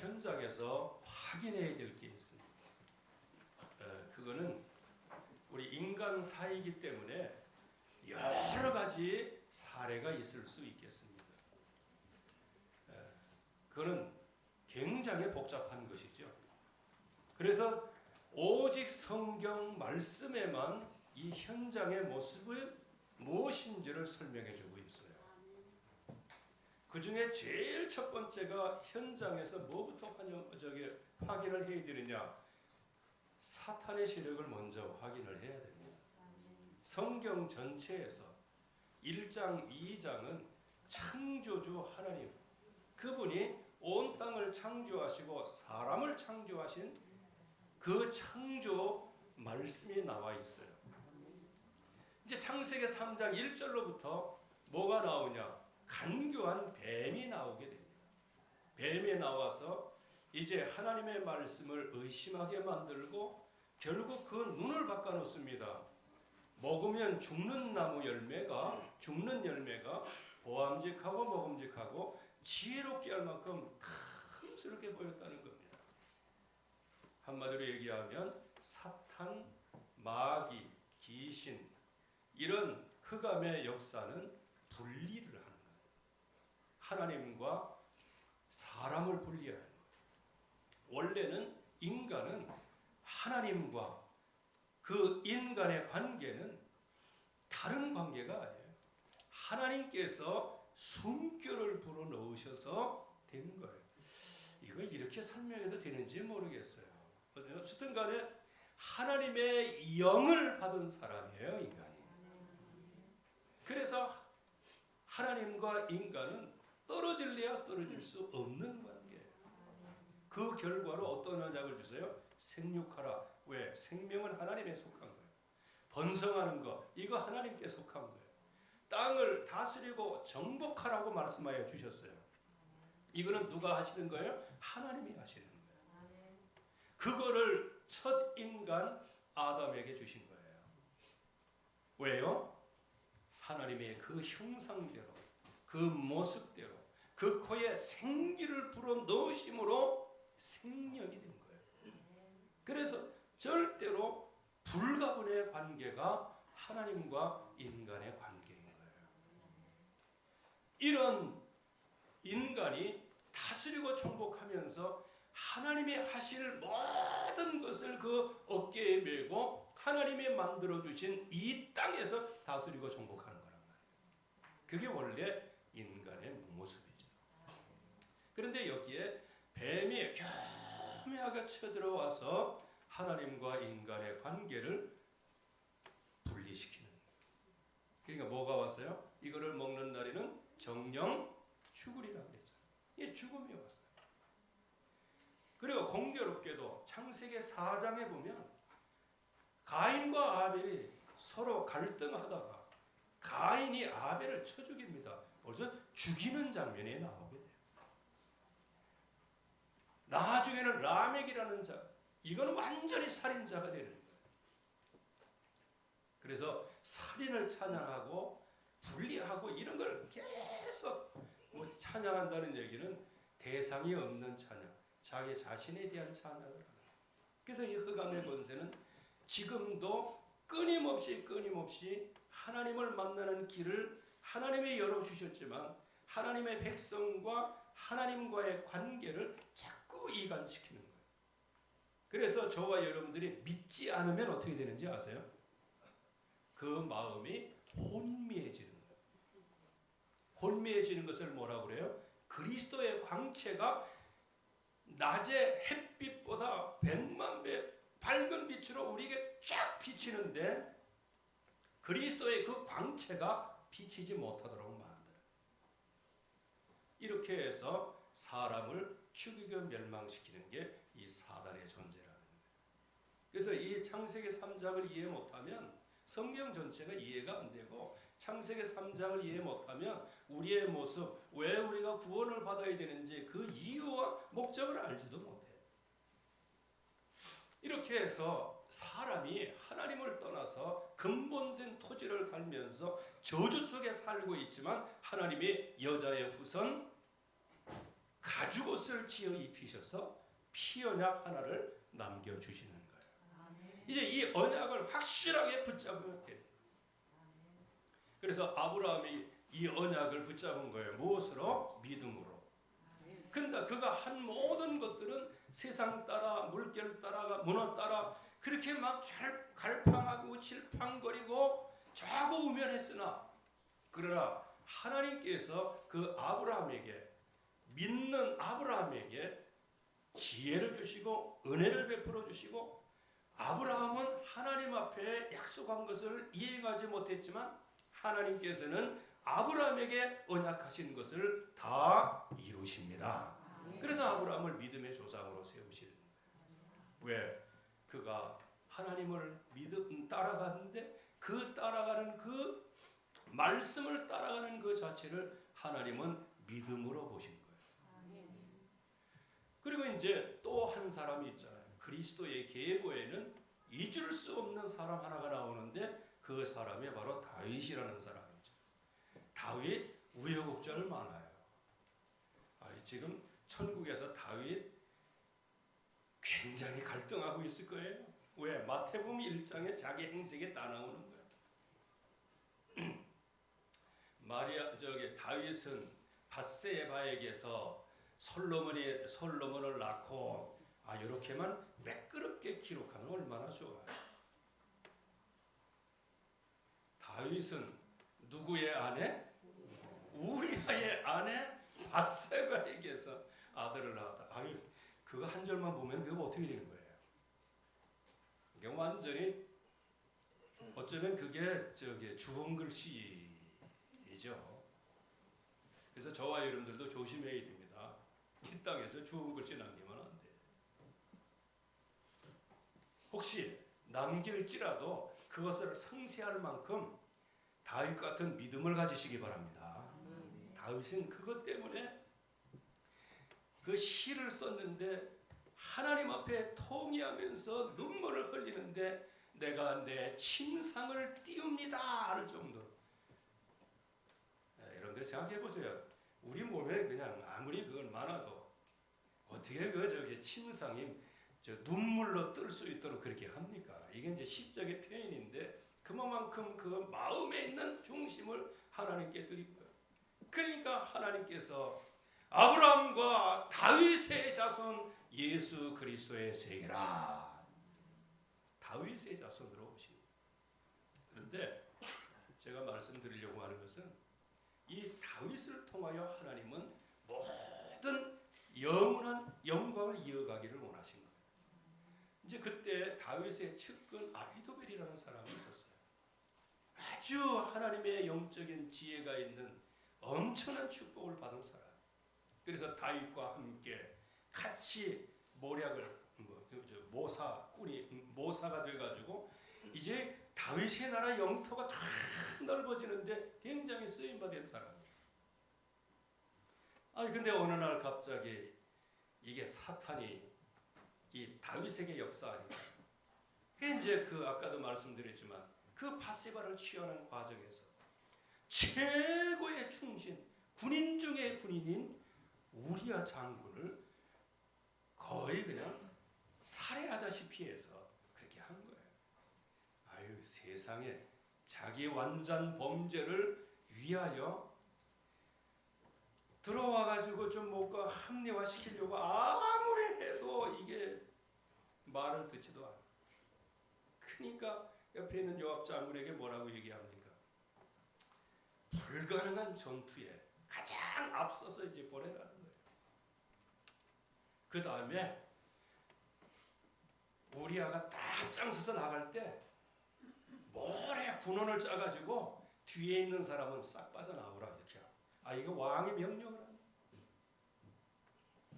현장에서 확인해야 될 게 있습니다. 그거는 우리 인간 사이이기 때문에 여러 가지 사례가 있을 수 있겠습니다. 그거는 굉장히 복잡한 것이죠. 그래서 오직 성경 말씀에만 이 현장의 모습을 무엇인지를 설명해 주고 있어요. 그 중에 제일 첫 번째가 현장에서 뭐부터 확인을 해야 되느냐? 사탄의 세력을 먼저 확인을 해야 됩니다. 성경 전체에서 1장, 2장은 창조주 하나님, 그분이 온 땅을 창조하시고 사람을 창조하신 그 창조 말씀이 나와 있어요. 이제 창세기 3장 1절로부터 뭐가 나오냐? 간교한 뱀이 나오게 됩니다. 뱀이 나와서 이제 하나님의 말씀을 의심하게 만들고 결국 그 눈을 바꿔놓습니다. 먹으면 죽는 나무 열매가, 죽는 열매가 보암직하고 먹음직하고 지혜롭게 할 만큼 탐스럽게 보였다는 겁니다. 한마디로 얘기하면 사탄, 마귀, 귀신 이런 흑암의 역사는 분리를 하는 거예요. 하나님과 사람을 분리하는 거예요. 원래는 인간은 하나님과 그 인간의 관계는 다른 관계가 아니에요. 하나님께서 숨결을 불어넣으셔서 된 거예요. 이거 이렇게 설명해도 되는지 모르겠어요. 어쨌든 간에 하나님의 영을 받은 사람이에요, 인간이. 그래서 하나님과 인간은 떨어질래야 떨어질 수 없는 관계예요. 그 결과로 어떤 언약을 주세요? 생육하라. 왜? 생명은 하나님에 속한 거예요. 번성하는 거, 이거 하나님께 속한 거예요. 땅을 다스리고 정복하라고 말씀하여 주셨어요. 이거는 누가 하시는 거예요? 하나님이 하시는 거예요. 그거를 첫 인간 아담에게 주신 거예요. 왜요? 하나님의 그 형상대로, 그 모습대로, 그 코에 생기를 불어 넣으심으로 생명이 된 거예요. 그래서 절대로 불가분의 관계가 하나님과 인간의 관계인 거예요. 이런 인간이 다스리고 정복하면서 하나님이 하실 모든 것을 그 어깨에 메고 하나님이 만들어주신 이 땅에서 다스리고 정복하는 거란 말이에요. 그게 원래 인간의 모습이죠. 그런데 여기에 뱀이 교묘하게 쳐들어와서 하나님과 인간의 관계를 분리시키는 거예요. 그러니까 뭐가 왔어요? 이거를 먹는 날에는 정령 휴굴이라고 그랬잖아요. 이게 죽음이 왔어요. 그리고 공교롭게도 창세기 4장에 보면 가인과 아벨이 서로 갈등하다가 가인이 아벨을 쳐 죽입니다. 벌써 죽이는 장면이 나오게 돼요. 나중에는 라멕이라는 자, 이건 완전히 살인자가 되는 거예요. 그래서 살인을 찬양하고 분리하고 이런 걸 계속 찬양한다는 얘기는 대상이 없는 찬양, 자기 자신에 대한 찬양을 하는 거예요. 그래서 이 흑암의 권세는 지금도 끊임없이 하나님을 만나는 길을 하나님이 열어주셨지만 하나님의 백성과 하나님과의 관계를 자꾸 이간시키는 거예요. 그래서 저와 여러분들이 믿지 않으면 어떻게 되는지 아세요? 그 마음이 혼미해지는 거예요. 혼미해지는 것을 뭐라고 그래요? 그리스도의 광채가 낮의 햇빛보다 100만 배 밝은 빛으로 우리에게 쫙 비치는데 그리스도의 그 광채가 비치지 못하도록 만들어요. 이렇게 해서 사람을 죽이고 멸망시키는 게 이 사단의 존재라는 거예요. 그래서 이 창세기 3장을 이해 못하면 성경 전체가 이해가 안 되고 창세기 3장을 이해 못하면 우리의 모습, 왜 우리가 구원을 받아야 되는지 그 이유와 목적을 알지도 못해요. 이렇게 해서 사람이 하나님을 떠나서 근본된 토지를 갈면서 저주 속에 살고 있지만 하나님이 여자의 후손, 가죽옷을 지어 입히셔서 피언약 하나를 남겨주시는 거예요. 이제 이 언약을 확실하게 붙잡으면 돼요. 그래서 아브라함이 이 언약을 붙잡은 거예요. 무엇으로? 믿음으로. 근데 그가 한 모든 것들은 세상 따라, 물결 따라가, 문화 따라 그렇게 막 잘 갈팡하고 질팡거리고 자고 우면했으나, 그러나 하나님께서 그 아브라함에게, 믿는 아브라함에게 지혜를 주시고 은혜를 베풀어 주시고, 아브라함은 하나님 앞에 약속한 것을 이행하지 못했지만 하나님께서는 아브라함에게 언약하신 것을 다 이루십니다. 그래서 아브라함을 믿음의 조상으로 세우시는 거예요. 왜? 그가 하나님을 따라가는데 그 따라가는 그 말씀을 따라가는 그 자체를 하나님은 믿음으로 보신 거예요. 그리고 이제 또 한 사람이 있잖아요. 그리스도의 계보에는 잊을 수 없는 사람 하나가 나오는데 그 사람이 바로 다윗이라는 사람이죠. 다윗 우여곡절 많아요. 지금 천국에서 다윗 굉장히 갈등하고 있을 거예요. 왜? 마태복음 1장에 자기 행색에 따나오는 거예요. 다윗은 밧세바에게서 솔로몬을 낳고 이렇게만 매끄럽게 기록하면 얼마나 좋아요. 다윗은 누구의 아내? 우리아의 아내 밧세바에게서 아들을 낳았다. 그거 한 절만 보면 그거 어떻게 되는 거예요? 이게 완전히 어쩌면 그게 주홍 글씨이죠. 그래서 저와 여러분들도 조심해야 됩니다. 이 땅에서 주홍 글씨 남기면 안 돼. 혹시 남길지라도 그것을 상세할 만큼 다윗 같은 믿음을 가지시기 바랍니다. 다윗은 그것 때문에 그 시를 썼는데 하나님 앞에 통회하면서 눈물을 흘리는데 내가 내 침상을 띄웁니다 할 정도로. 여러분들 생각해 보세요. 우리 몸에 그냥 아무리 그건 많아도 어떻게 침상이 눈물로 뜰 수 있도록 그렇게 합니까? 이게 이제 시적의 표현인데 그만큼 그 마음에 있는 중심을 하나님께 드린 거예요. 그러니까 하나님께서 아브라함과 다윗의 자손 예수 그리스도의 세계라. 다윗의 자손으로 오신. 그런데 제가 말씀드리려고 하는 것은 이 다윗을 통하여 하나님은 모든 영원한 영광을 이어가기를 원하신 거예요. 이제 그때 다윗의 측근 아히도벨이라는 사람이 있었어요. 아주 하나님의 영적인 지혜가 있는 엄청난 축복을 받은 사람. 그래서 다윗과 함께 같이 모사가 돼가지고 이제 다윗의 나라 영토가 다 넓어지는데 굉장히 쓰임받은 사람이에요. 근데 어느 날 갑자기 이게 사탄이 이 다윗에게 역사하니까 이제 아까도 말씀드렸지만 그 밧세바를 취하는 과정에서 최고의 충신, 군인 중의 군인인 우리아 장군을 거의 그냥 살해하다시피 해서 그렇게 한 거예요. 세상에 자기 완전 범죄를 위하여 들어와가지고 좀 뭔가 합리화시키려고 아무리 해도 이게 말을 듣지도 않아. 그러니까 옆에 있는 요압 장군에게 뭐라고 얘기합니까? 불가능한 전투에 가장 앞서서 이제 보내라는 거예요. 그 다음에 우리아가 딱 앞장서서 나갈 때 모래 군원을 짜가지고 뒤에 있는 사람은 싹 빠져나오라 이렇게. 이거 왕이 명령을 하는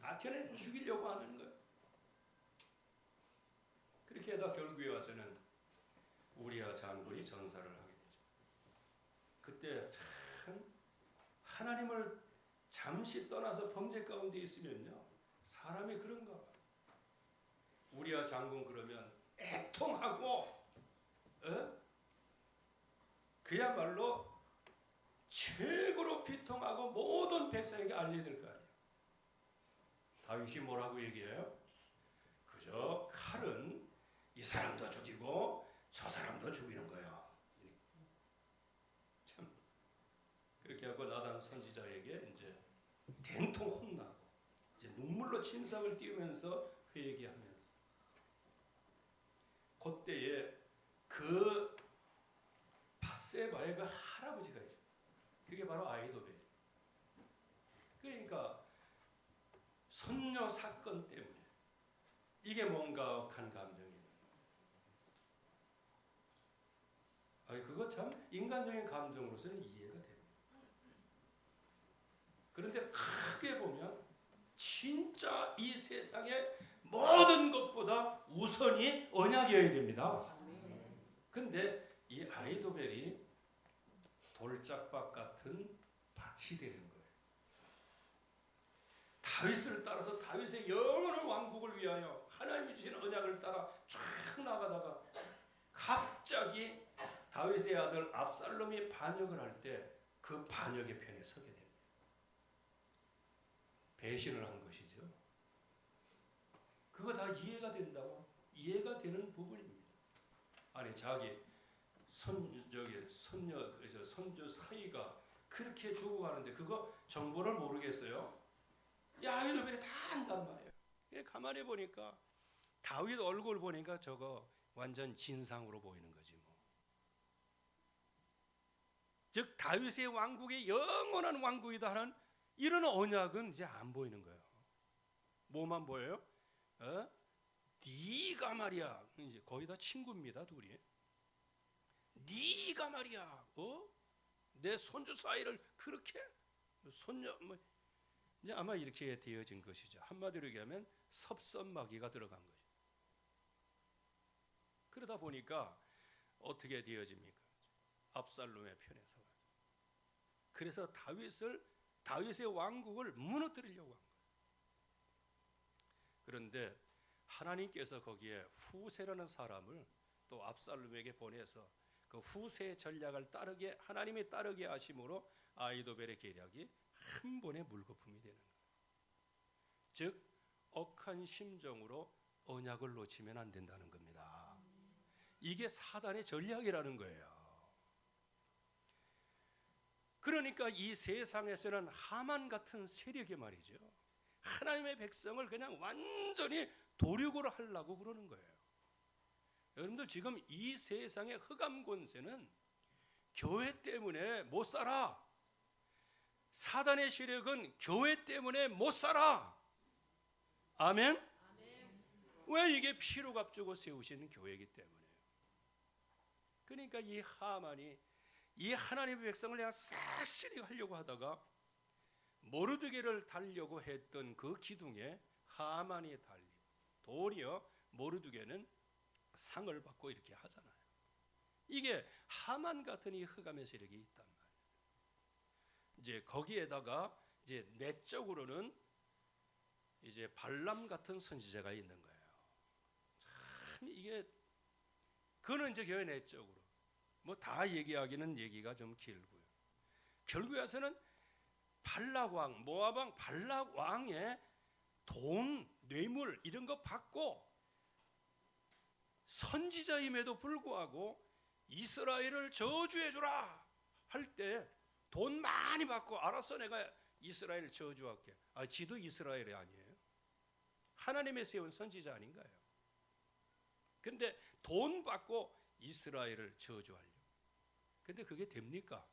거예요. 걔네 죽이려고 하는 거예요. 그렇게 하다 결국에 와서는 우리아 장군이 전사를 하게 되죠. 그때 참 하나님을 잠시 떠나서 범죄 가운데 있으면요, 사람이 그런가 봐요. 우리아 장군 그러면 애통하고 그야말로 최고로 비통하고 모든 백성에게 알려야 될 거 아니에요. 다윗이 뭐라고 얘기해요? 그저 칼은 이 사람도 죽이고 저 사람도 죽이는 거야. 참 그렇게 하고 나단 선지자에게 이제 된통 혼나고 이제 눈물로 침상을 띄우면서 회개하면서 그때에 그 밧세바의 그 할아버지가 있어요. 그게 바로 아이도벨. 그러니까 손녀 사건 때문에 이게 뭔가 억한 감정이에요. 그거 참 인간적인 감정으로서는 이해가 됩니다. 그런데 크게 보면 진짜 이 세상의 모든 것보다 우선이 언약이어야 됩니다. 근데 이 아이도벨이 돌짝밭 같은 밭이 되는 거예요. 다윗을 따라서 다윗의 영원한 왕국을 위하여 하나님이 주신 언약을 따라 쫙 나가다가 갑자기 다윗의 아들 압살롬이 반역을 할 때 그 반역의 편에 서게 됩니다. 배신을 한 것이죠. 그거 다 이해가 된다고? 이해가 되는 부분입니다. 아니 자기 손주 사이가 그렇게 죽어가는데 그거 정보를 모르겠어요? 아이도벨이 다 안단 말이에요. 가만히 보니까 다윗 얼굴 보니까 저거 완전 진상으로 보이는 거지 뭐. 즉 다윗의 왕국이 영원한 왕국이다 하는 이런 언약은 이제 안 보이는 거예요. 뭐만 보여요? 네가 말이야. 이제 거의 다 친구입니다, 둘이. 네가 말이야. 내 손주 사이를 그렇게 손녀 이제 아마 이렇게 되어진 것이죠. 한마디로 얘기하면 섭섭마귀가 들어간 거죠. 그러다 보니까 어떻게 되어집니까? 압살롬의 편에 서가지고. 그래서 다윗의 왕국을 무너뜨리려고 한 거예요. 그런데 하나님께서 거기에 후세라는 사람을 또 압살롬에게 보내서 그 후세의 전략을 따르게 하나님이 따르게 하심으로 아이도벨의 계략이 한 번에 물거품이 되는 거예요. 즉 억한 심정으로 언약을 놓치면 안 된다는 겁니다. 이게 사단의 전략이라는 거예요. 그러니까 이 세상에서는 하만 같은 세력이 말이죠. 하나님의 백성을 그냥 완전히 도륙으로 하려고 그러는 거예요. 여러분들 지금 이 세상의 흑암 권세는 교회 때문에 못 살아. 사단의 세력은 교회 때문에 못 살아. 아멘? 왜? 이게 피로 값주고 세우신 교회이기 때문에요. 그러니까 이 하만이 이 하나님의 백성을 그냥 싹쓸이 하려고 하다가 모르드게를 달려고 했던 그 기둥에 하만이 달리고 도리어 모르드게는 상을 받고 이렇게 하잖아요. 이게 하만 같은 이 흑암의 세력이 있단 말이에요. 이제 거기에다가 이제 내적으로는 이제 발람 같은 선지자가 있는 거예요. 참 이게 그는 이제 교회 내적으로 뭐 다 얘기하기는 얘기가 좀 길고요. 결국에서는 발락 왕, 모압 왕 발락 왕의 돈, 뇌물 이런 거 받고 선지자임에도 불구하고 이스라엘을 저주해 주라 할 때 돈 많이 받고 알았어 내가 이스라엘 저주할게. 지도 이스라엘이 아니에요. 하나님의 세운 선지자 아닌가요? 근데 돈 받고 이스라엘을 저주하려고. 근데 그게 됩니까?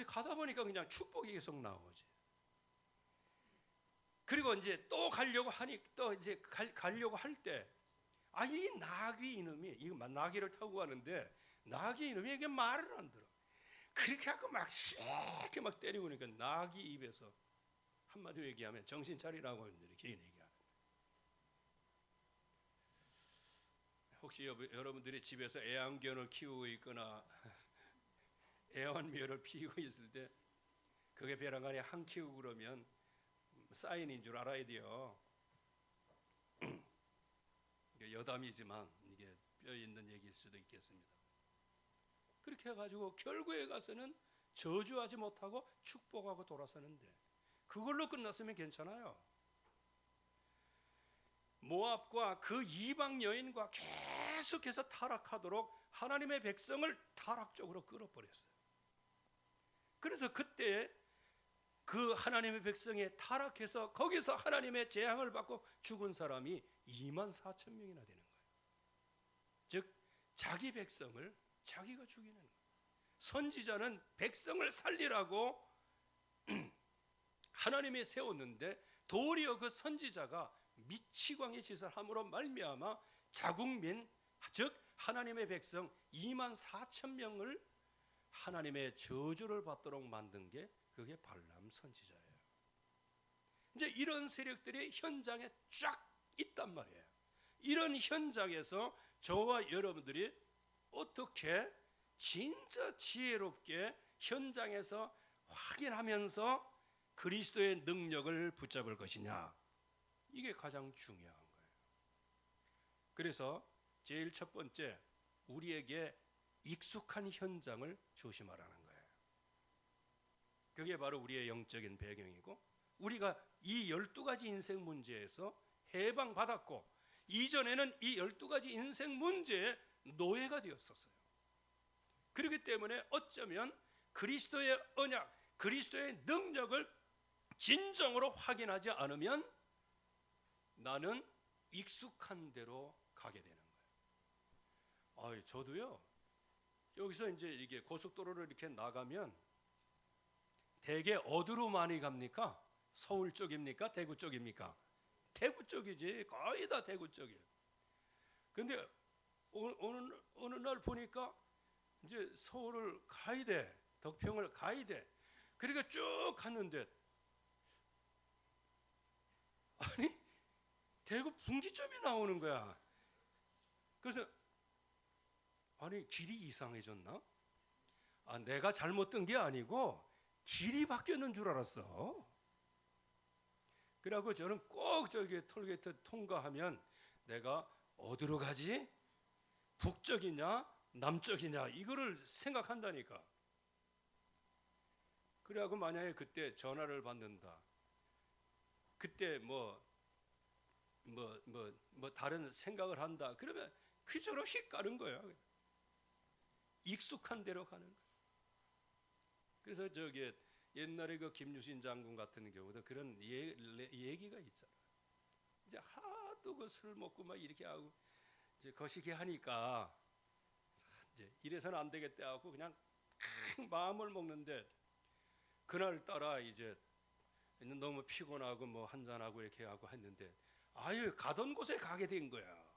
가다 보니까 그냥 축복이 계속 나오지. 그리고 이제 또 가려고 하니 또 이제 가려고 할 때 이 나귀 이놈이 이거 나귀를 타고 가는데 나귀 이놈이 이게 말을 안 들어. 그렇게 하고 막 이렇게 막 때리고 그러니까 나귀 입에서 한마디로 얘기하면 정신 차리라고 이렇게 얘기하는. 혹시 여러분들이 집에서 애완견을 키우고 있거나 애완묘를 피우고 있을 때 그게 벼랑간에 한 키우고 그러면 사인인 줄 알아야 돼요. 여담이지만 이게 뼈 있는 얘기일 수도 있겠습니다. 그렇게 해가지고 결국에 가서는 저주하지 못하고 축복하고 돌아서는데 그걸로 끝났으면 괜찮아요. 모압과 그 이방 여인과 계속해서 타락하도록 하나님의 백성을 타락적으로 끌어버렸어요. 그래서 그때 그 하나님의 백성이 타락해서 거기서 하나님의 재앙을 받고 죽은 사람이 24,000명이나 되는 거예요. 즉 자기 백성을 자기가 죽이는 거예요. 선지자는 백성을 살리라고 하나님이 세웠는데 도리어 그 선지자가 미치광이 짓을 함으로 말미암아 자국민, 즉 하나님의 백성 24,000명을 하나님의 저주를 받도록 만든 게 그게 발람 선지자예요. 이제 이런 세력들이 현장에 쫙 있단 말이에요. 이런 현장에서 저와 여러분들이 어떻게 진짜 지혜롭게 현장에서 확인하면서 그리스도의 능력을 붙잡을 것이냐, 이게 가장 중요한 거예요. 그래서 제일 첫 번째, 우리에게 익숙한 현장을 조심하라는 거예요. 그게 바로 우리의 영적인 배경이고, 우리가 이 12가지 인생 문제에서 해방받았고 이전에는 이 12가지 인생 문제의 노예가 되었었어요. 그렇기 때문에 어쩌면 그리스도의 언약, 그리스도의 능력을 진정으로 확인하지 않으면 나는 익숙한 대로 가게 되는 거예요. 저도요, 여기서 이제 이게 고속도로를 이렇게 나가면 대개 어디로 많이 갑니까? 서울 쪽입니까? 대구 쪽입니까? 대구 쪽이지. 거의 다 대구 쪽이에요. 근데 어느 날 보니까 이제 서울을 가야 돼. 덕평을 가야 돼. 그러니까 쭉 갔는데, 아니 대구 분기점이 나오는 거야. 그래서 아니 길이 이상해졌나? 내가 잘못 든 게 아니고 길이 바뀌었는 줄 알았어. 그래갖고 저는 꼭 저기 톨게이트 통과하면 내가 어디로 가지? 북쪽이냐 남쪽이냐 이거를 생각한다니까. 그래갖고 만약에 그때 전화를 받는다, 그때 뭐 다른 생각을 한다, 그러면 그저로 휙 가는 거야. 익숙한 대로 가는 거야. 그래서 저기 옛날에 그 김유신 장군 같은 경우도 그런 얘기가 있잖아. 이제 하도 그 술 먹고 막 이렇게 하고 이제 거시기 하니까 이제 이래서는 안 되겠다 하고 그냥 마음을 먹는데, 그날 따라 이제 너무 피곤하고 뭐 한잔하고 이렇게 하고 했는데 가던 곳에 가게 된 거야.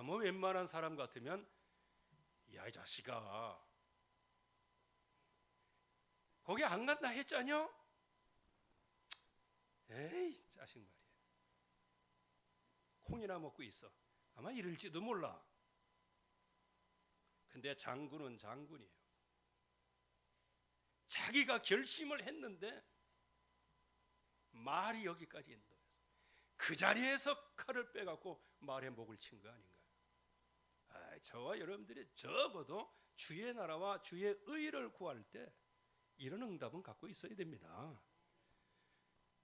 뭐 웬만한 사람 같으면 야 이 자식아 거기 안 간다 했잖여? 에이 자식 말이야, 콩이나 먹고 있어. 아마 이럴지도 몰라. 근데 장군은 장군이에요. 자기가 결심을 했는데 말이 여기까지 있는 거예요. 그 자리에서 칼을 빼갖고 말의 목을 친 거 아닌가요? 저와 여러분들이 적어도 주의 나라와 주의 의를 구할 때 이런 응답은 갖고 있어야 됩니다.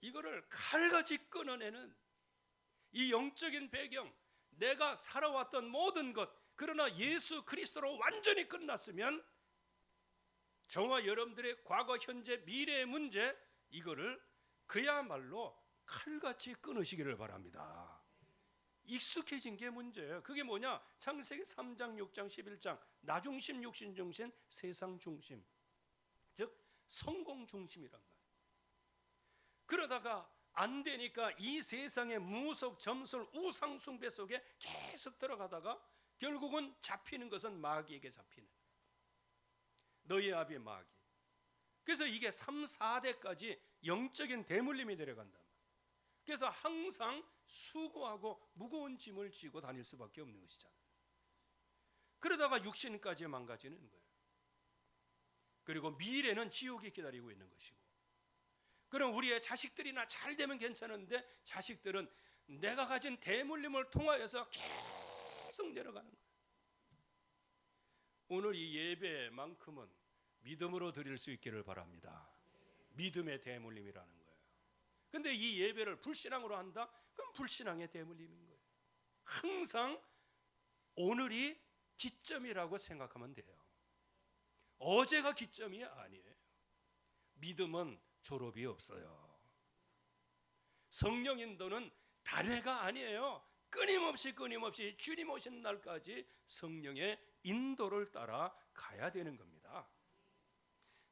이거를 칼같이 끊어내는 이 영적인 배경, 내가 살아왔던 모든 것, 그러나 예수 그리스도로 완전히 끝났으면 저와 여러분들의 과거, 현재, 미래의 문제, 이거를 그야말로 칼같이 끊으시기를 바랍니다. 익숙해진 게 문제예요. 그게 뭐냐? 창세기 3장, 6장, 11장 나 중심, 육신 중심, 세상 중심, 즉 성공 중심이란 말이에요. 그러다가 안 되니까 이 세상의 무속, 점술, 우상 숭배 속에 계속 들어가다가 결국은 잡히는 것은 마귀에게 잡히는, 너희 아비 마귀. 그래서 이게 3, 4대까지 영적인 대물림이 내려간단 말이에요. 그래서 항상 수고하고 무거운 짐을 지고 다닐 수밖에 없는 것이잖아요. 그러다가 육신까지 망가지는 거예요. 그리고 미래는 지옥이 기다리고 있는 것이고, 그럼 우리의 자식들이나 잘 되면 괜찮은데 자식들은 내가 가진 대물림을 통하여서 계속 내려가는 거예요. 오늘 이 예배만큼은 믿음으로 드릴 수 있기를 바랍니다. 믿음의 대물림이라는 거예요. 근데 이 예배를 불신앙으로 한다? 그럼 불신앙의 대물림인 거예요. 항상 오늘이 기점이라고 생각하면 돼요. 어제가 기점이 아니에요. 믿음은 졸업이 없어요. 성령 인도는 단회가 아니에요. 끊임없이 주님 오신 날까지 성령의 인도를 따라 가야 되는 겁니다.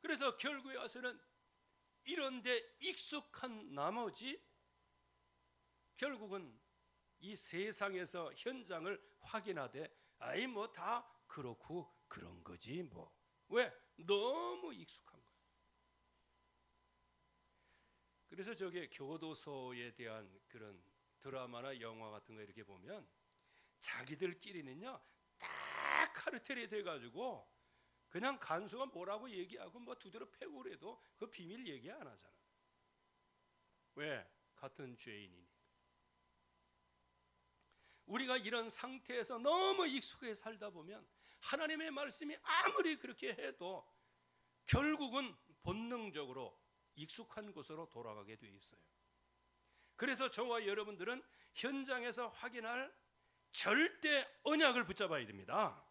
그래서 결국에 와서는 이런데 익숙한 나머지 결국은 이 세상에서 현장을 확인하되 아이 뭐 다 그렇고 그런 거지 뭐. 왜? 너무 익숙한 거예요. 그래서 저게 교도소에 대한 그런 드라마나 영화 같은 거 이렇게 보면 자기들끼리는요 딱 카르텔이 돼가지고 그냥 간수가 뭐라고 얘기하고 뭐 두드러 패고 그래도 그 비밀 얘기 안 하잖아. 왜? 같은 죄인이니. 우리가 이런 상태에서 너무 익숙하게 살다 보면 하나님의 말씀이 아무리 그렇게 해도 결국은 본능적으로 익숙한 곳으로 돌아가게 돼 있어요. 그래서 저와 여러분들은 현장에서 확인할 절대 언약을 붙잡아야 됩니다.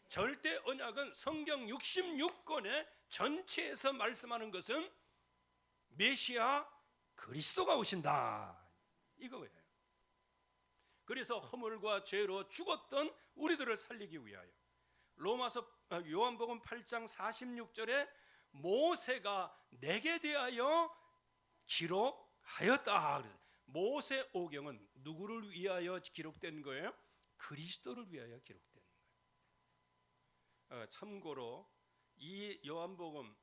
절대 언약은 성경 66권의 전체에서 말씀하는 것은 메시아 그리스도가 오신다 이거예요. 그래서 허물과 죄로 죽었던 우리들을 살리기 위하여 요한복음 8장 46절에 모세가 내게 대하여 기록하였다. 모세 오경은 누구를 위하여 기록된 거예요? 그리스도를 위하여 기록된 거예요. 참고로 이 요한복음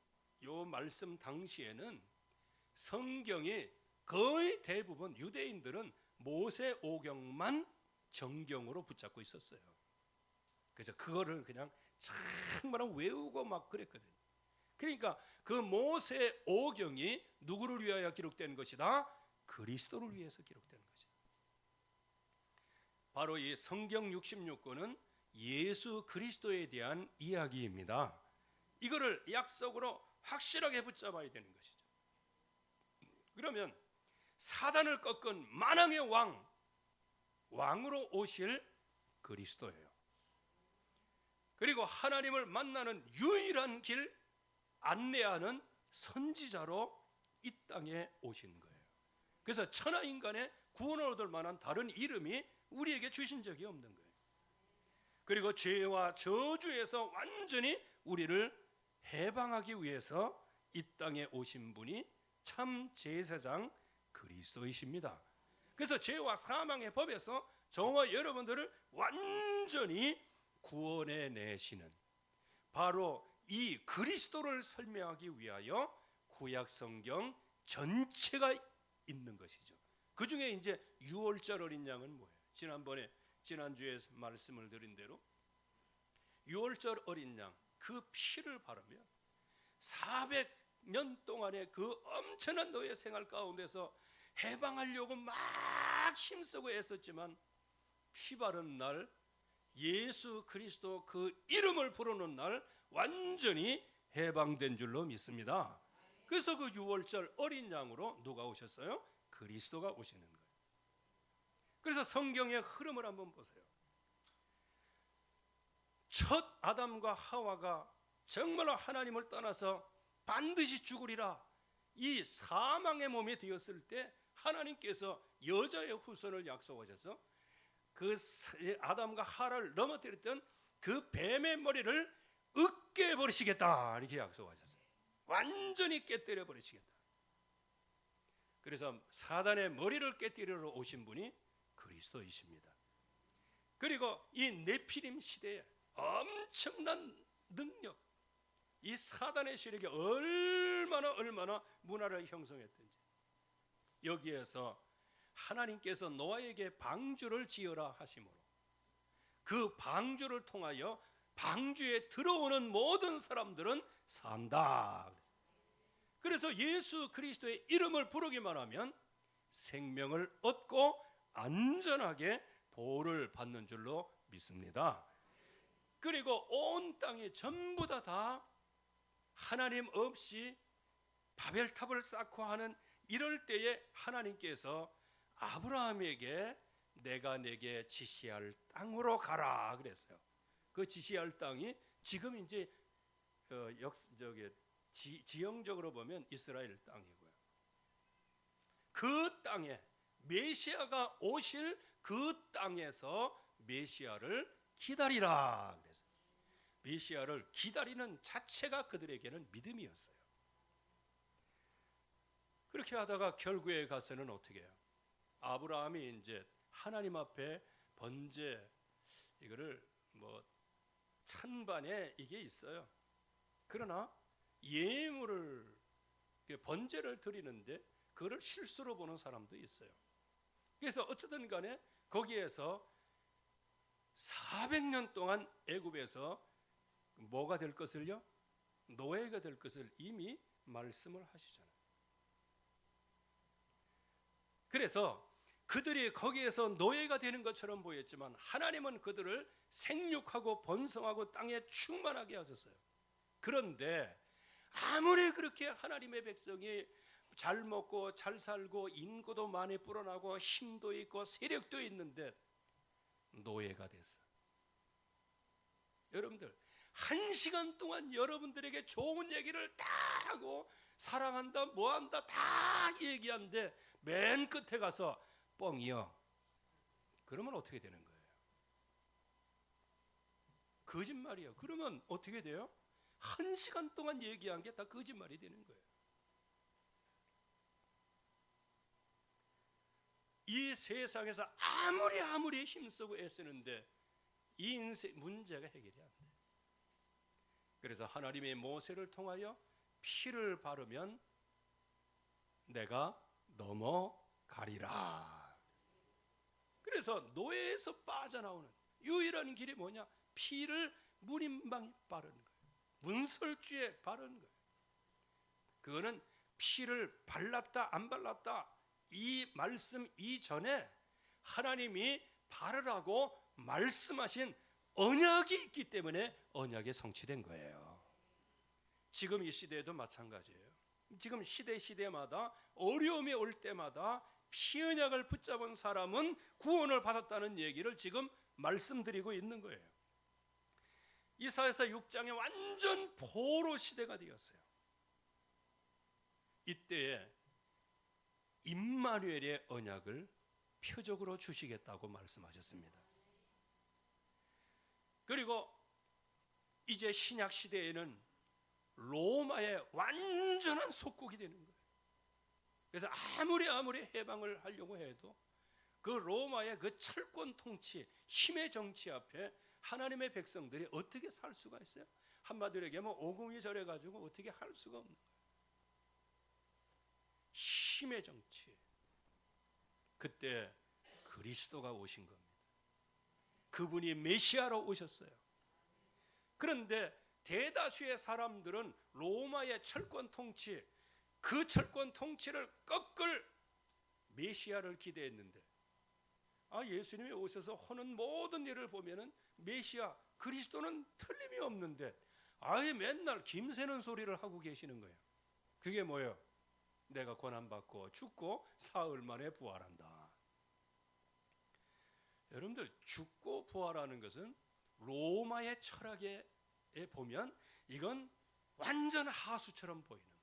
요 말씀 당시에는 성경이 거의 대부분 유대인들은 모세 오경만 정경으로 붙잡고 있었어요. 그래서 그거를 그냥 정말 외우고 막 그랬거든요. 그러니까 그 모세 오경이 누구를 위하여 기록된 것이다? 그리스도를 위해서 기록된 것이다. 바로 이 성경 66권은 예수 그리스도에 대한 이야기입니다. 이거를 약속으로 확실하게 붙잡아야 되는 것이죠. 그러면 사단을 꺾은 만왕의 왕으로 오실 그리스도예요. 그리고 하나님을 만나는 유일한 길 안내하는 선지자로 이 땅에 오신 거예요. 그래서 천하인간의 구원을 얻을 만한 다른 이름이 우리에게 주신 적이 없는 거예요. 그리고 죄와 저주에서 완전히 우리를 해방하기 위해서 이 땅에 오신 분이 참 제사장 그리스도이십니다. 그래서 죄와 사망의 법에서 저와 여러분들을 완전히 구원해 내시는 바로 이 그리스도를 설명하기 위하여 구약 성경 전체가 있는 것이죠. 그 중에 이제 유월절 어린 양은 뭐예요? 지난주에 말씀을 드린 대로 유월절 어린 양 그 피를 바르면 400년 동안의 그 엄청난 노예 생활 가운데서 해방하려고 막 힘쓰고 애썼지만 피 바른 날 예수 그리스도 그 이름을 부르는 날 완전히 해방된 줄로 믿습니다. 그래서 그 유월절 어린 양으로 누가 오셨어요? 그리스도가 오시는 거예요. 그래서 성경의 흐름을 한번 보세요. 첫 아담과 하와가 정말로 하나님을 떠나서 반드시 죽으리라 이 사망의 몸이 되었을 때 하나님께서 여자의 후손을 약속하셔서 그 아담과 하와를 넘어뜨렸던 그 뱀의 머리를 으깨 버리시겠다 이렇게 약속하셨어요. 완전히 깨뜨려 버리시겠다. 그래서 사단의 머리를 깨뜨리러 오신 분이 그리스도이십니다. 그리고 이 네피림 시대에 엄청난 능력, 이 사단의 세력이 얼마나 문화를 형성했던지 여기에서 하나님께서 노아에게 방주를 지어라 하심으로 그 방주를 통하여 방주에 들어오는 모든 사람들은 산다. 그래서 예수 그리스도의 이름을 부르기만 하면 생명을 얻고 안전하게 보호를 받는 줄로 믿습니다. 그리고 온 땅이 전부 다 하나님 없이 바벨탑을 쌓고 하는 이럴 때에 하나님께서 아브라함에게 내가 내게 지시할 땅으로 가라 그랬어요. 그 지시할 땅이 지금 이제 지형적으로 보면 이스라엘 땅이고요. 그 땅에 메시아가 오실 그 땅에서 메시아를 기다리라 그랬어요. 메시아를 기다리는 자체가 그들에게는 믿음이었어요. 그렇게 하다가 결국에 가서는 어떻게 해요? 아브라함이 이제 하나님 앞에 번제 이거를 찬반에 이게 있어요. 그러나 예물을 번제를 드리는데 그거를 실수로 보는 사람도 있어요. 그래서 어쨌든 간에 거기에서 400년 동안 애굽에서 뭐가 될 것을요? 노예가 될 것을 이미 말씀을 하시잖아요. 그래서 그들이 거기에서 노예가 되는 것처럼 보였지만 하나님은 그들을 생육하고 번성하고 땅에 충만하게 하셨어요. 그런데 아무리 그렇게 하나님의 백성이 잘 먹고 잘 살고 인구도 많이 불어나고 힘도 있고 세력도 있는데 노예가 됐어요. 여러분들 1시간 동안 여러분들에게 좋은 얘기를 다 하고 사랑한다 뭐한다 다 얘기하는데 맨 끝에 가서 뻥이요. 그러면 어떻게 되는 거예요? 거짓말이에요. 그러면 어떻게 돼요? 1시간 동안 얘기한 게 다 거짓말이 되는 거예요. 이 세상에서 아무리 힘쓰고 애쓰는데 이 인생 문제가 해결이 안 돼요. 그래서 하나님의 모세를 통하여 피를 바르면 내가 넘어가리라. 그래서 노예에서 빠져나오는 유일한 길이 뭐냐? 피를 문인방에 바르는 거예요. 문설주에 바르는 거예요. 그거는 피를 발랐다 안 발랐다 이 말씀 이전에 하나님이 바르라고 말씀하신 언약이 있기 때문에 언약이 성취된 거예요. 지금 이 시대에도 마찬가지예요. 지금 시대마다 어려움이 올 때마다 피 언약을 붙잡은 사람은 구원을 받았다는 얘기를 지금 말씀드리고 있는 거예요. 이사야서 6장에 완전 포로 시대가 되었어요. 이때에 임마누엘의 언약을 표적으로 주시겠다고 말씀하셨습니다. 그리고 이제 신약 시대에는 로마의 완전한 속국이 되는 거예요. 그래서 아무리 해방을 하려고 해도 그 로마의 그 철권 통치, 힘의 정치 앞에 하나님의 백성들이 어떻게 살 수가 있어요? 한마디로 얘기하면 오금이 저려가지고 어떻게 할 수가 없는 거예요. 힘의 정치. 그때 그리스도가 오신 겁니다. 그분이 메시아로 오셨어요. 그런데 대다수의 사람들은 로마의 철권 통치, 그 철권 통치를 꺾을 메시아를 기대했는데 예수님이 오셔서 하는 모든 일을 보면은 메시아 그리스도는 틀림이 없는데 맨날 김새는 소리를 하고 계시는 거예요. 그게 뭐예요? 내가 고난받고 죽고 사흘 만에 부활한다. 여러분들 죽고 부활하는 것은 로마의 철학에 보면 이건 완전 하수처럼 보이는 거예요.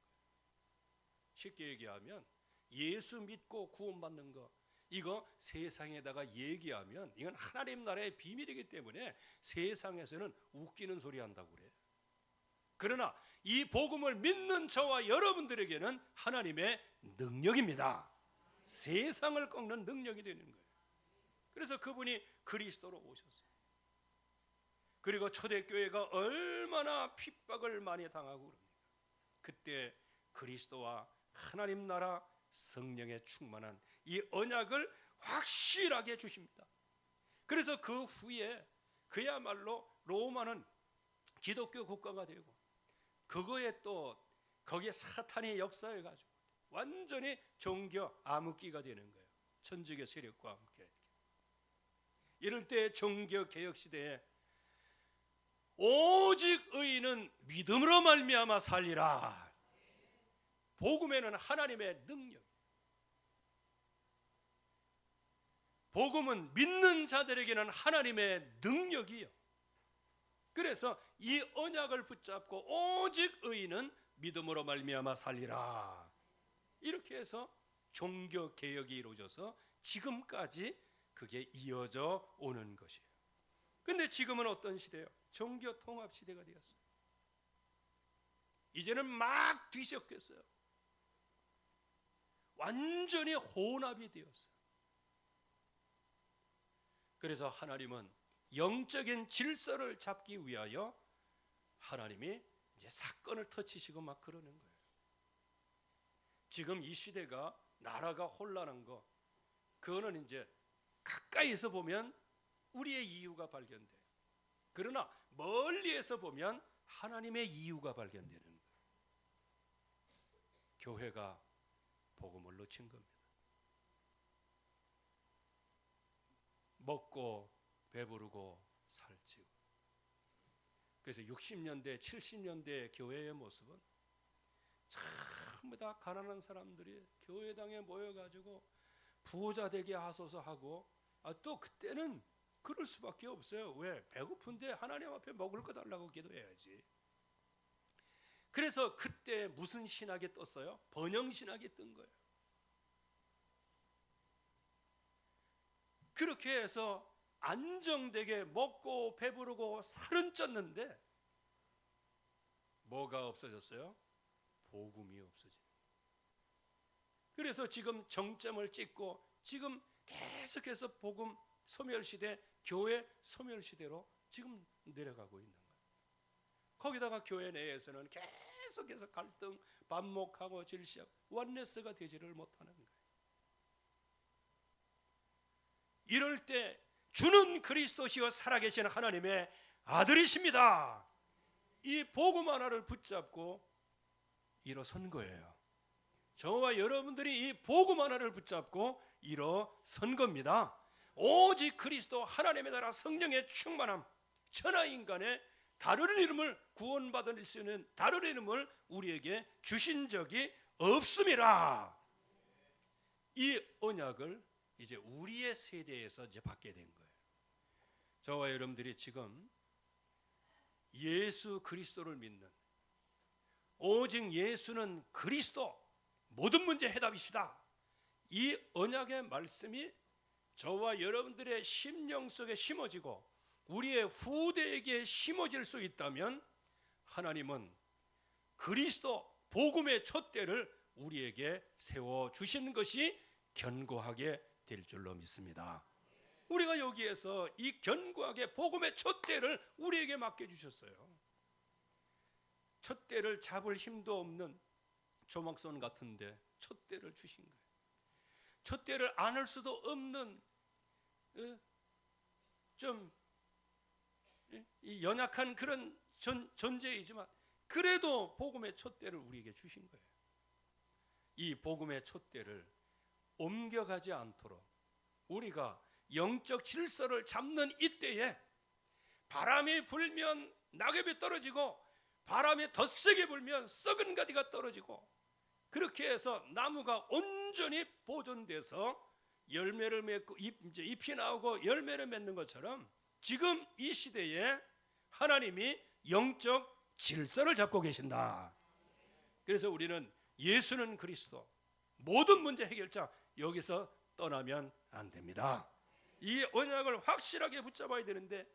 쉽게 얘기하면 예수 믿고 구원받는 거 이거 세상에다가 얘기하면 이건 하나님 나라의 비밀이기 때문에 세상에서는 웃기는 소리 한다고 그래요. 그러나 이 복음을 믿는 저와 여러분들에게는 하나님의 능력입니다. 세상을 꺾는 능력이 되는 거예요. 그래서 그분이 그리스도로 오셨어요. 그리고 초대교회가 얼마나 핍박을 많이 당하고 그럽니까? 그때 그리스도와 하나님 나라 성령에 충만한 이 언약을 확실하게 주십니다. 그래서 그 후에 그야말로 로마는 기독교 국가가 되고 그거에 또 거기에 사탄이 역사해 가지고 완전히 종교 암흑기가 되는 거예요. 천주교 세력과 함께. 이럴 때 종교 개혁 시대에 오직 의인은 믿음으로 말미암아 살리라. 복음에는 하나님의 능력, 복음은 믿는 자들에게는 하나님의 능력이요. 그래서 이 언약을 붙잡고 오직 의인은 믿음으로 말미암아 살리라. 이렇게 해서 종교 개혁이 이루어져서 지금까지 그게 이어져 오는 것이에요. 근데 지금은 어떤 시대예요? 종교 통합 시대가 되었어요. 이제는 막 뒤섞였어요. 완전히 혼합이 되었어요. 그래서 하나님은 영적인 질서를 잡기 위하여 하나님이 이제 사건을 터치시고 막 그러는 거예요. 지금 이 시대가 나라가 혼란한 거, 그거는 이제 가까이서 보면 우리의 이유가 발견돼요. 그러나 멀리에서 보면 하나님의 이유가 발견되는 거예요. 교회가 복음을 놓친 겁니다. 먹고 배부르고 살찌고. 그래서 60년대, 70년대 교회의 모습은 전부 다 가난한 사람들이 교회당에 모여가지고 부자 되게 하소서 하고, 또 그때는 그럴 수밖에 없어요. 왜? 배고픈데 하나님 앞에 먹을 거 달라고 기도해야지. 그래서 그때 무슨 신학이 떴어요? 번영신학이 뜬 거예요. 그렇게 해서 안정되게 먹고 배부르고 살은 쪘는데 뭐가 없어졌어요? 복음이 없어진. 그래서 지금 정점을 찍고 지금 계속해서 복음 소멸시대, 교회 소멸시대로 지금 내려가고 있는 거예요. 거기다가 교회 내에서는 계속해서 갈등, 반목하고 질시하고 원네스가 되지를 못하는 거예요. 이럴 때 주는 그리스도시요 살아계신 하나님의 아들이십니다. 이 복음 하나를 붙잡고 일어선 거예요. 저와 여러분들이 이 복음 하나를 붙잡고 일어선 겁니다. 오직 그리스도 하나님의 나라 성령의 충만함, 천하인간의 다른 이름을 구원받을 수 있는 다른 이름을 우리에게 주신 적이 없음이라. 이 언약을 이제 우리의 세대에서 이제 받게 된 거예요. 저와 여러분들이 지금 예수 그리스도를 믿는, 오직 예수는 그리스도, 모든 문제 해답이시다. 이 언약의 말씀이 저와 여러분들의 심령 속에 심어지고 우리의 후대에게 심어질 수 있다면 하나님은 그리스도 복음의 촛대를 우리에게 세워주시는 것이 견고하게 될 줄로 믿습니다. 우리가 여기에서 이 견고하게 복음의 촛대를 우리에게 맡겨주셨어요. 촛대를 잡을 힘도 없는 조막손 같은데 촛대를 주신 거예요. 촛대를 안을 수도 없는 좀 연약한 그런 존재이지만 그래도 복음의 촛대를 우리에게 주신 거예요. 이 복음의 촛대를 옮겨가지 않도록 우리가 영적 질서를 잡는 이때에 바람이 불면 낙엽이 떨어지고 바람이 더 세게 불면 썩은 가지가 떨어지고 그렇게 해서 나무가 온전히 보존돼서 열매를 맺고 잎이 나오고 열매를 맺는 것처럼 지금 이 시대에 하나님이 영적 질서를 잡고 계신다. 그래서 우리는 예수는 그리스도, 모든 문제 해결자, 여기서 떠나면 안 됩니다. 이 언약을 확실하게 붙잡아야 되는데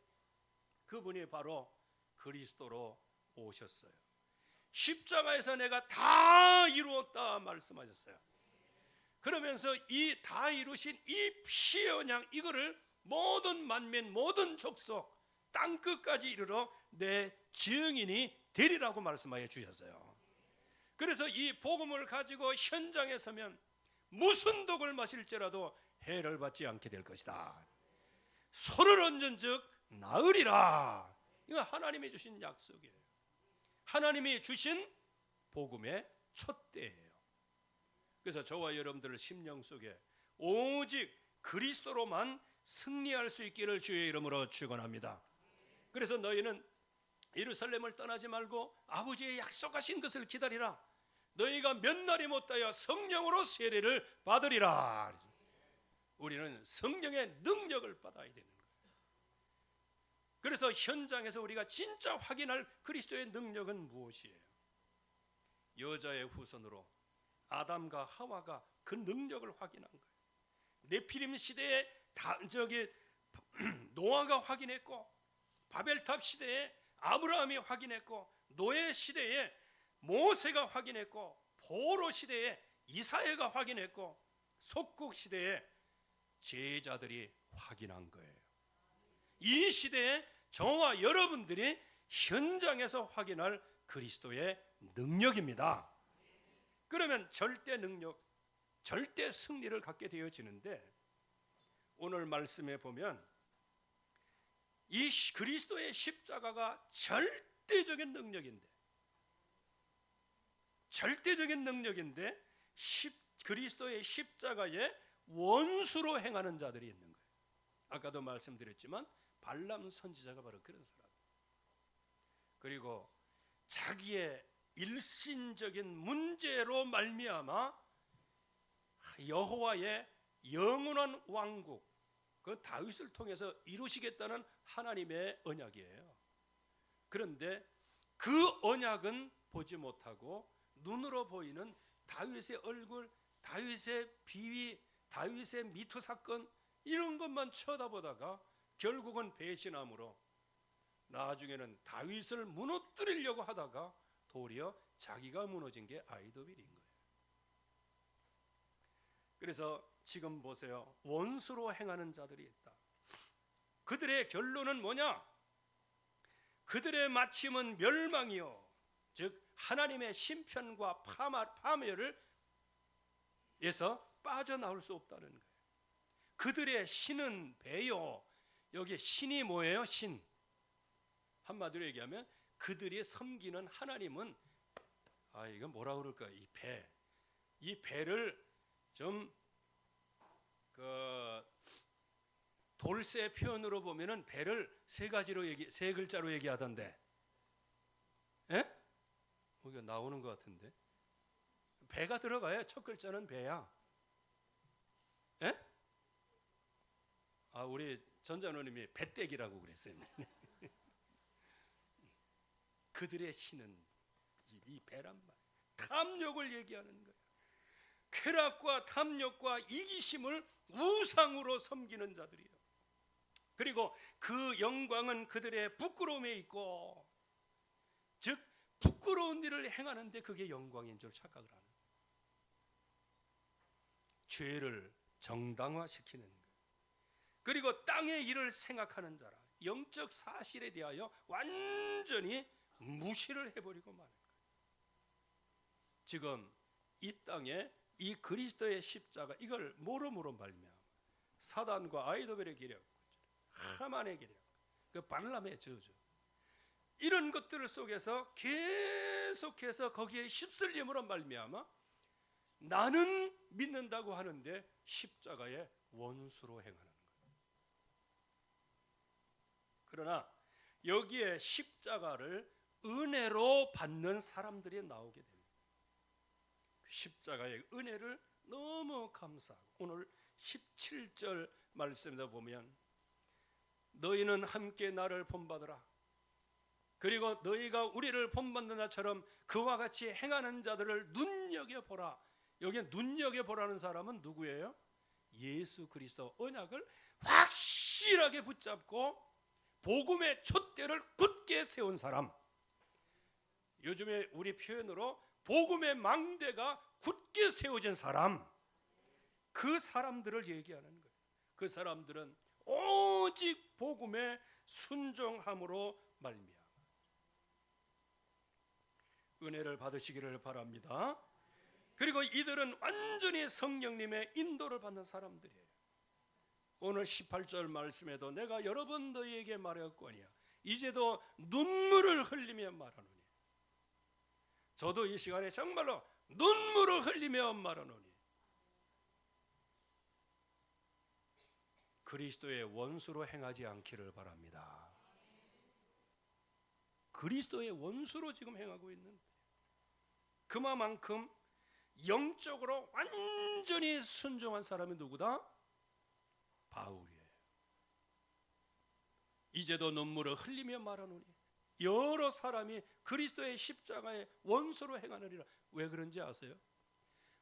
그분이 바로 그리스도로 오셨어요. 십자가에서 내가 다 이루었다 말씀하셨어요. 그러면서 이 다 이루신 이 피의 언약, 이거를 모든 만민, 모든 족속, 땅끝까지 이르러 내 증인이 되리라고 말씀하여 주셨어요. 그래서 이 복음을 가지고 현장에 서면 무슨 독을 마실지라도 해를 받지 않게 될 것이다. 소를 얹은 즉 나으리라. 이거 하나님이 주신 약속이에요. 하나님이 주신 복음의 촛대예요. 그래서 저와 여러분들 심령 속에 오직 그리스도로만 승리할 수 있기를 주의 이름으로 축원합니다. 그래서 너희는 예루살렘을 떠나지 말고 아버지의 약속하신 것을 기다리라. 너희가 몇 날이 못하여 성령으로 세례를 받으리라. 우리는 성령의 능력을 받아야 되는 거예요. 그래서 현장에서 우리가 진짜 확인할 그리스도의 능력은 무엇이에요? 여자의 후손으로 아담과 하와가 그 능력을 확인한 거예요. 네피림 시대에 노아가 확인했고, 바벨탑 시대에 아브라함이 확인했고, 노예 시대에 모세가 확인했고, 포로 시대에 이사야가 확인했고, 속국 시대에 제자들이 확인한 거예요. 이 시대에 저와 여러분들이 현장에서 확인할 그리스도의 능력입니다. 그러면 절대 능력, 절대 승리를 갖게 되어지는데, 오늘 말씀에 보면 이 그리스도의 십자가가 절대적인 능력인데, 그리스도의 십자가에 원수로 행하는 자들이 있는 거예요. 아까도 말씀드렸지만 발람 선지자가 바로 그런 사람. 그리고 자기의 일신적인 문제로 말미암아 여호와의 영원한 왕국, 그 다윗을 통해서 이루시겠다는 하나님의 언약이에요. 그런데 그 언약은 보지 못하고 눈으로 보이는 다윗의 얼굴, 다윗의 비위, 다윗의 미투 사건, 이런 것만 쳐다보다가 결국은 배신함으로 나중에는 다윗을 무너뜨리려고 하다가 도리어 자기가 무너진 게 아히도빌인 거예요. 그래서 지금 보세요. 원수로 행하는 자들이 있다. 그들의 결론은 뭐냐? 그들의 마침은 멸망이요, 즉 하나님의 심판과 파멸을 에서 빠져나올 수 없다는 거예요. 그들의 신은 배요. 여기 신이 뭐예요? 신. 한마디로 얘기하면 그들이 섬기는 하나님은, 이거 뭐라 그럴까? 이 배를 좀 돌쇠 표현으로 보면은 배를 세 글자로 얘기하던데, 이거 나오는 것 같은데. 배가 들어가야 첫 글자는 배야. 우리 전자노님이 배떼기라고 그랬어요. 그들의 신은 이 배란 말, 탐욕을 얘기하는 거예요. 쾌락과 탐욕과 이기심을 우상으로 섬기는 자들이에요. 그리고 그 영광은 그들의 부끄러움에 있고, 즉 부끄러운 일을 행하는데 그게 영광인 줄 착각을 하는 거예요. 죄를 정당화시키는 거예요. 그리고 땅의 일을 생각하는 자라, 영적 사실에 대하여 완전히 무시를 해버리고 마는 거예요. 지금 이 땅에 이 그리스도의 십자가, 이걸 뭐로 말미암아 사단과 아히도벨의 기력, 하만의 기력, 그 발람의 저주, 이런 것들 속에서 계속해서 거기에 휩쓸림으로 말미암아 나는 믿는다고 하는데 십자가의 원수로 행하는 거예요. 그러나 여기에 십자가를 은혜로 받는 사람들이 나오게 됩니다. 십자가의 은혜를 너무 감사하고, 오늘 17절 말씀에 보면 너희는 함께 나를 본받으라. 그리고 너희가 우리를 본받는 자처럼 그와 같이 행하는 자들을 눈여겨보라. 여기에 눈여겨보라는 사람은 누구예요? 예수 그리스도 언약을 확실하게 붙잡고 복음의 촛대를 굳게 세운 사람. 요즘에 우리 표현으로 복음의 망대가 굳게 세워진 사람, 그 사람들을 얘기하는 거예요. 그 사람들은 오직 복음에 순종함으로 말미암아 은혜를 받으시기를 바랍니다. 그리고 이들은 완전히 성령님의 인도를 받는 사람들이에요. 오늘 18절 말씀에도 내가 여러 번 너희에게 말하였거니와 이제도 눈물을 흘리며 말하노니, 저도 이 시간에 정말로 눈물을 흘리며 말하노니, 그리스도의 원수로 행하지 않기를 바랍니다. 그리스도의 원수로 지금 행하고 있는, 그만큼 영적으로 완전히 순종한 사람이 누구다? 바울이에요. 이제도 눈물을 흘리며 말하노니 여러 사람이 그리스도의 십자가의 원수로 행하느니라. 왜 그런지 아세요?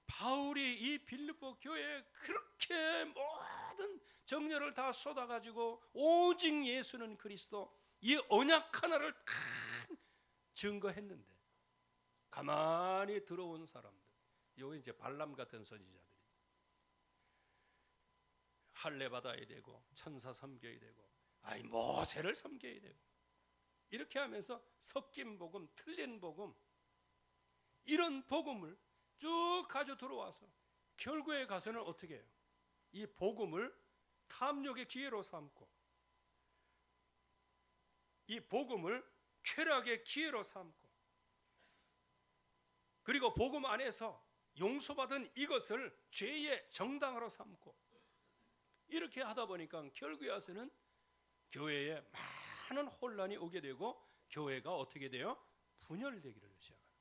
바울이 이 빌립보 교회에 그렇게 모든 정열을 다 쏟아가지고 오직 예수는 그리스도, 이 언약 하나를 큰 증거했는데 가만히 들어온 사람들, 요게 이제 발람 같은 선지자들이 할례 받아야 되고 천사 섬겨야 되고 모세를 섬겨야 되고 이렇게 하면서 섞인 복음, 틀린 복음, 이런 복음을 쭉 가져 들어와서 결국에 가서는 어떻게 해요? 이 복음을 탐욕의 기회로 삼고 이 복음을 쾌락의 기회로 삼고 그리고 복음 안에서 용서받은 이것을 죄의 정당화로 삼고 이렇게 하다 보니까 결국에 와서는 교회에 많은 혼란이 오게 되고 교회가 어떻게 돼요? 분열되기를 시작합니다.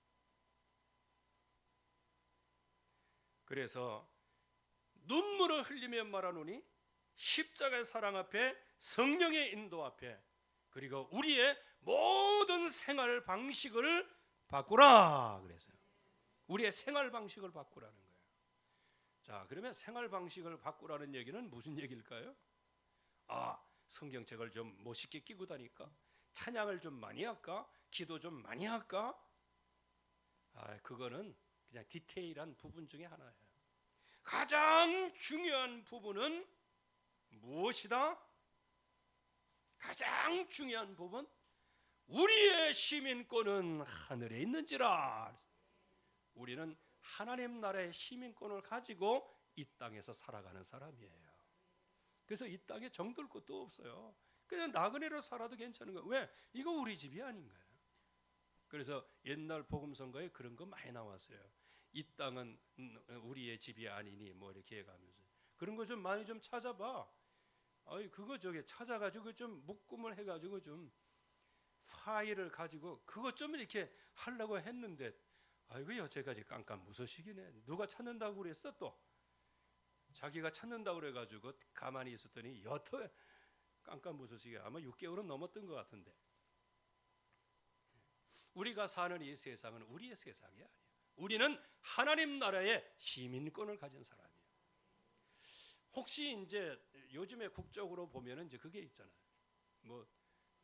그래서 눈물을 흘리며 말하노니 십자가의 사랑 앞에 성령의 인도 앞에 그리고 우리의 모든 생활 방식을 바꾸라 그래서요. 우리의 생활 방식을 바꾸라는 거예요. 자, 그러면 생활 방식을 바꾸라는 얘기는 무슨 얘기일까요? 성경책을 좀 멋있게 끼고 다닐까? 찬양을 좀 많이 할까? 기도 좀 많이 할까? 그거는 그냥 디테일한 부분 중에 하나예요. 가장 중요한 부분은 무엇이다? 가장 중요한 부분, 우리의 시민권은 하늘에 있는지라. 우리는 하나님 나라의 시민권을 가지고 이 땅에서 살아가는 사람이에요. 그래서 이 땅에 정들 것도 없어요. 그냥 나그네로 살아도 괜찮은 거예요. 왜? 이거 우리 집이 아닌 거예요. 그래서 옛날 복음 선거에 그런 거 많이 나왔어요. 이 땅은 우리의 집이 아니니 뭐 이렇게 해가면서 그런 거 좀 많이 좀 찾아봐. 그거 찾아가지고 좀 묶음을 해가지고 좀 파일을 가지고 그거 좀 이렇게 하려고 했는데 여태까지 깜깜무소식이네. 누가 찾는다고 그랬어? 또 자기가 찾는다고 그래가지고 가만히 있었더니 여태 깜깜무소식이 아마 6개월은 넘었던 것 같은데, 우리가 사는 이 세상은 우리의 세상이 아니에요. 우리는 하나님 나라의 시민권을 가진 사람이에요. 혹시 이제 요즘에 국적으로 보면은 이제 그게 있잖아요. 뭐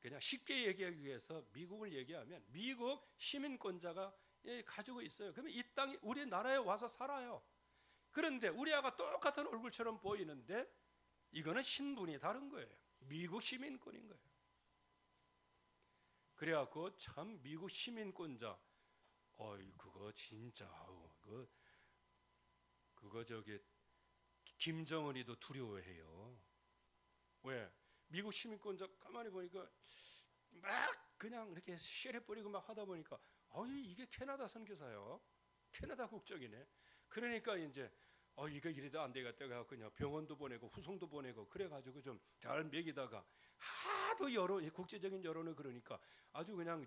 그냥 쉽게 얘기하기 위해서 미국을 얘기하면 미국 시민권자가 가지고 있어요. 그러면 이 땅이 우리 나라에 와서 살아요. 그런데 우리하고 똑같은 얼굴처럼 보이는데 이거는 신분이 다른 거예요. 미국 시민권인 거예요. 그래갖고 참 미국 시민권자, 그거 진짜 그거 김정은이도 두려워해요. 왜? 미국 시민권자 가만히 보니까 막 그냥 이렇게 쉐레 뿌리고 막 하다 보니까 이게 캐나다 선교사요. 캐나다 국적이네. 그러니까 이제 이거 이래도 안 되겠다 해서 그냥 병원도 보내고 후송도 보내고 그래가지고 좀 잘 먹이다가 하도 국제적인 여론을 그러니까 아주 그냥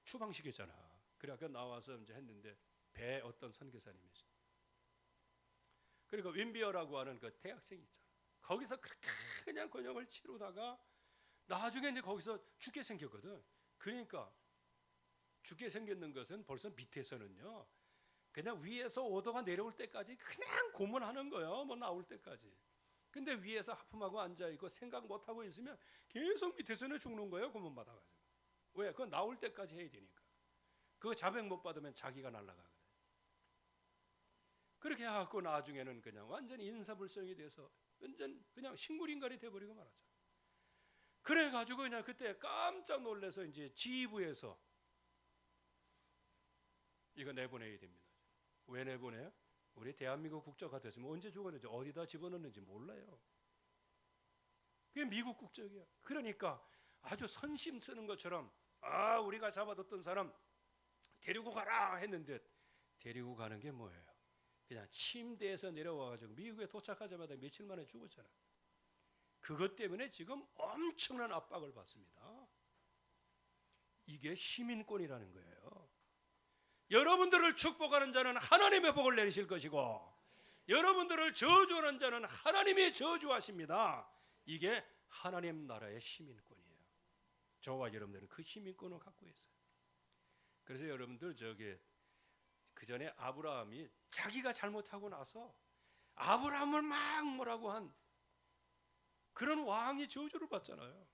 추방시켰잖아. 그래서 나와서 이제 했는데 배 어떤 선교사님이었어. 그리고 윈비어라고 하는 그 대학생이 있잖아. 거기서 그냥 권역을 치르다가 나중에 이제 거기서 죽게 생겼거든. 그러니까 죽게 생겼는 것은 벌써 밑에서는요, 그냥 위에서 오도가 내려올 때까지 그냥 고문하는 거예요. 뭐 나올 때까지. 근데 위에서 하품하고 앉아있고 생각 못하고 있으면 계속 밑에서는 죽는 거예요. 고문 받아가지고. 왜? 그거 나올 때까지 해야 되니까. 그거 자백 못 받으면 자기가 날아가거든. 그렇게 해갖고 나중에는 그냥 완전히 인사불성이 돼서 완전 그냥 식물인간이 돼버리고 말았죠. 그래가지고 그냥 그때 깜짝 놀라서 이제 지휘부에서 이거 내보내야 됩니다. 왜 내보내요? 우리 대한민국 국적화 됐으면 언제 죽었는지 어디다 집어넣는지 몰라요. 그게 미국 국적이야. 그러니까 아주 선심 쓰는 것처럼 우리가 잡아뒀던 사람 데리고 가라 했는데 데리고 가는 게 뭐예요? 그냥 침대에서 내려와가지고 미국에 도착하자마자 며칠 만에 죽었잖아. 그것 때문에 지금 엄청난 압박을 받습니다. 이게 시민권이라는 거예요. 여러분들을 축복하는 자는 하나님의 복을 내리실 것이고 여러분들을 저주하는 자는 하나님이 저주하십니다. 이게 하나님 나라의 시민권이에요. 저와 여러분들은 그 시민권을 갖고 있어요. 그래서 여러분들 그 전에 아브라함이 자기가 잘못하고 나서 아브라함을 막 뭐라고 한 그런 왕이 저주를 받잖아요.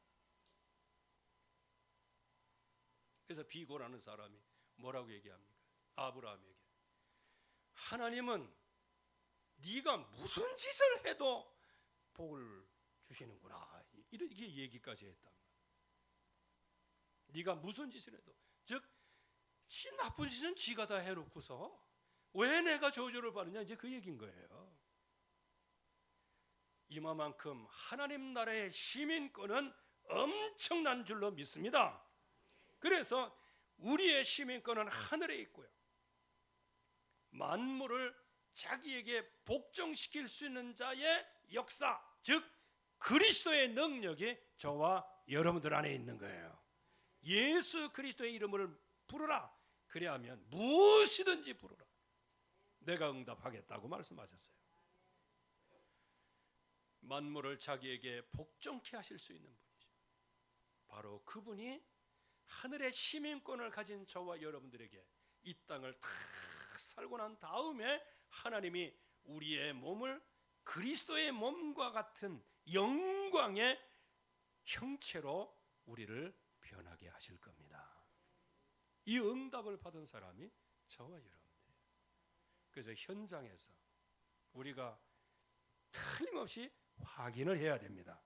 그래서 비고라는 사람이 뭐라고 얘기합니까? 아브라함에게 하나님은 네가 무슨 짓을 해도 복을 주시는구나, 이렇게 얘기까지 했단 말이에요. 네가 무슨 짓을 해도, 즉 나쁜 짓은 지가 다 해놓고서 왜 내가 저주를 받느냐, 이제 그 얘기인 거예요. 이만큼 하나님 나라의 시민권은 엄청난 줄로 믿습니다. 그래서 우리의 시민권은 하늘에 있고요, 만물을 자기에게 복종시킬 수 있는 자의 역사, 즉 그리스도의 능력이 저와 여러분들 안에 있는 거예요. 예수 그리스도의 이름을 부르라, 그래야면 무엇이든지 부르라, 내가 응답하겠다고 말씀하셨어요. 만물을 자기에게 복종케 하실 수 있는 분이죠. 바로 그분이 하늘의 시민권을 가진 저와 여러분들에게 이 땅을 다 살고 난 다음에 하나님이 우리의 몸을 그리스도의 몸과 같은 영광의 형체로 우리를 변하게 하실 겁니다. 이 응답을 받은 사람이 저와 여러분들이에요. 그래서 현장에서 우리가 틀림없이 확인을 해야 됩니다.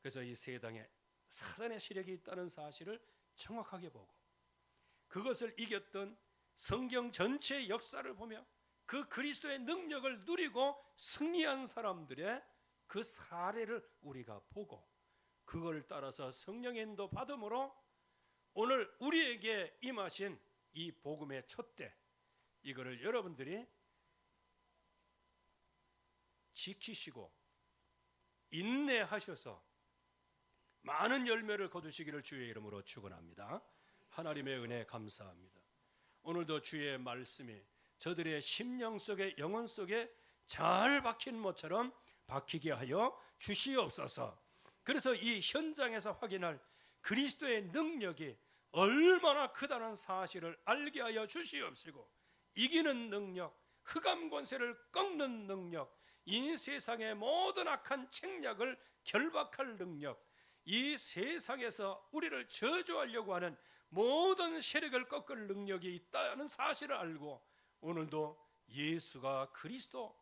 그래서 이 세상에 사단의 세력이 있다는 사실을 정확하게 보고, 그것을 이겼던 성경 전체의 역사를 보며 그 그리스도의 능력을 누리고 승리한 사람들의 그 사례를 우리가 보고, 그걸 따라서 성령의 인도 받음으로 오늘 우리에게 임하신 이 복음의 촛대, 이거를 여러분들이 지키시고 인내하셔서 많은 열매를 거두시기를 주의 이름으로 축원합니다. 하나님의 은혜 감사합니다. 오늘도 주의 말씀이 저들의 심령 속에, 영혼 속에 잘 박힌 못처럼 박히게 하여 주시옵소서. 그래서 이 현장에서 확인할 그리스도의 능력이 얼마나 크다는 사실을 알게 하여 주시옵시고, 이기는 능력, 흑암 권세를 꺾는 능력, 이 세상의 모든 악한 책략을 결박할 능력, 이 세상에서 우리를 저주하려고 하는 모든 세력을 꺾을 능력이 있다는 사실을 알고, 오늘도 예수가 그리스도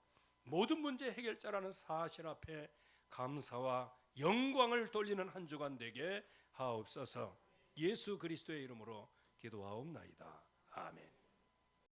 모든 문제 해결자라는 사실 앞에 감사와 영광을 돌리는 한 주간 되게 하옵소서. 예수 그리스도의 이름으로 기도하옵나이다. 아멘.